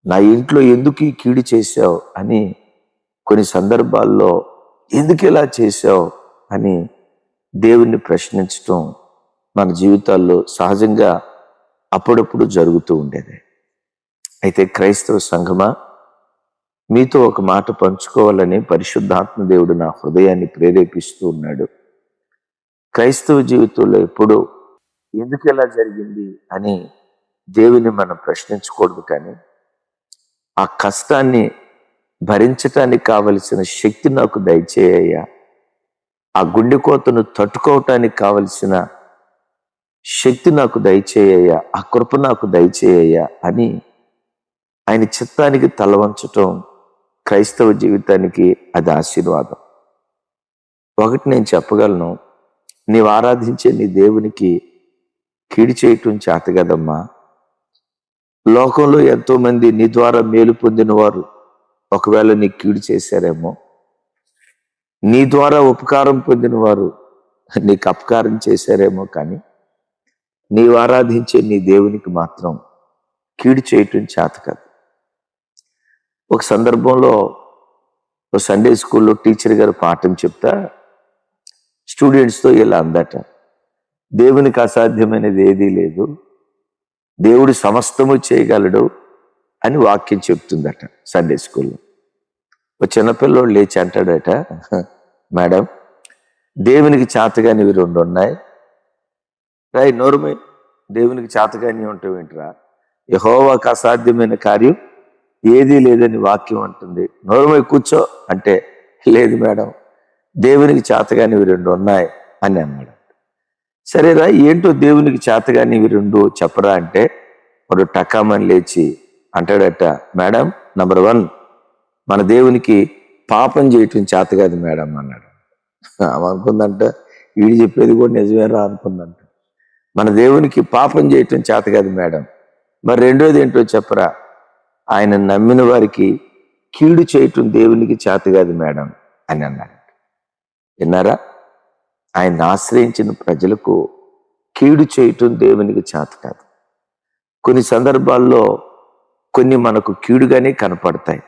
నా ఇంట్లో ఎందుకు ఈ కీడు చేశావు అని కొన్ని సందర్భాల్లో ఎందుకు ఇలా చేశావు అని దేవుణ్ణి ప్రశ్నించటం మన జీవితాల్లో సహజంగా అప్పుడప్పుడు జరుగుతూ ఉండేది. అయితే క్రైస్తవ సంఘమా, మీతో ఒక మాట పంచుకోవాలని పరిశుద్ధాత్మ దేవుడు నా హృదయాన్ని ప్రేరేపిస్తూ ఉన్నాడు. క్రైస్తవ జీవితంలో ఎప్పుడు ఎందుకు ఎలా జరిగింది అని దేవుని మనం ప్రశ్నించకూడదు, కానీ ఆ కష్టాన్ని భరించటానికి కావలసిన శక్తి నాకు దయచేయ్యా, ఆ గుండె కోతను తట్టుకోవటానికి కావలసిన శక్తి నాకు దయచేయ్యా, ఆ కృప నాకు దయచేయ్యా అని ఆయన చిత్తానికి తలవంచటం క్రైస్తవ జీవితానికి అది ఆశీర్వాదం. ఒకటి నేను చెప్పగలను, నీవు ఆరాధించే నీ దేవునికి కీడు చేయటం చేత కదమ్మా. లోకంలో ఎంతో మంది నీ ద్వారా మేలు పొందిన వారు ఒకవేళ నీ కీడు చేశారేమో, నీ ద్వారా ఉపకారం పొందిన వారు నీకు అపకారం చేశారేమో, కానీ నీవు ఆరాధించే నీ దేవునికి మాత్రం కీడు చేయటం చేత కాదు. ఒక సందర్భంలో ఒక సండే స్కూల్లో టీచర్ గారు పాఠం చెప్తా స్టూడెంట్స్తో ఇలా అందట, దేవునికి అసాధ్యమైనది ఏదీ లేదు, దేవుడు సమస్తము చేయగలడు అని వాక్యం చెప్తుందట సండే స్కూల్లో. ఒక చిన్నపిల్లోడు లేచి అంటాడట, మేడం దేవునికి చేతగానివి రెండు ఉన్నాయి. రాయ్ నోరుమై, దేవునికి చేతగాని ఉంటావేంటిరా, యెహోవాకు అసాధ్యమైన కార్యం ఏదీ లేదని వాక్యం అంటుంది, నోరుమై కూర్చో అంటే, లేదు మేడం దేవునికి చేతగానివి రెండు ఉన్నాయి అని అన్నాడు. సరేరా ఏంటో దేవునికి చేతగానివి రెండు చెప్పరా అంటే వాడు టకామని లేచి అంటాడట, మేడం నంబర్ 1 మన దేవునికి పాపం చేయటం చేత కాదు మేడం అన్నాడు. అనుకుందంట వీడు చెప్పేది కూడా నిజమేరా అనుకుందంట. మన దేవునికి పాపం చేయటం చేత కాదు మేడం, మరి రెండోది ఏంటో చెప్పరా, ఆయన నమ్మిన వారికి కీడు చేయటం దేవునికి చేత కాదు మేడం అని అన్నాడు. విన్నారా, ఆయన ఆశ్రయించిన ప్రజలకు కీడు చేయటం దేవునికి చేత కాదు. కొన్ని సందర్భాల్లో కొన్ని మనకు కీడుగానే కనపడతాయి.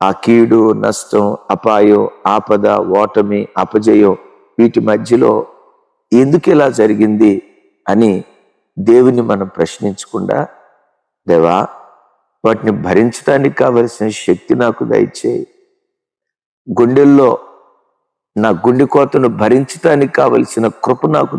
ఆ కీడు, నష్టం, అపాయం, ఆపద, ఓటమి, అపజయం వీటి మధ్యలో ఎందుకు ఇలా జరిగింది అని దేవుని మనం ప్రశ్నించకుండా, దేవా వాటిని భరించడానికి కావలసిన శక్తి నాకు దయచేయి, గుండెల్లో నా గుండె కోతను భరించడానికి కావలసిన కృప నాకు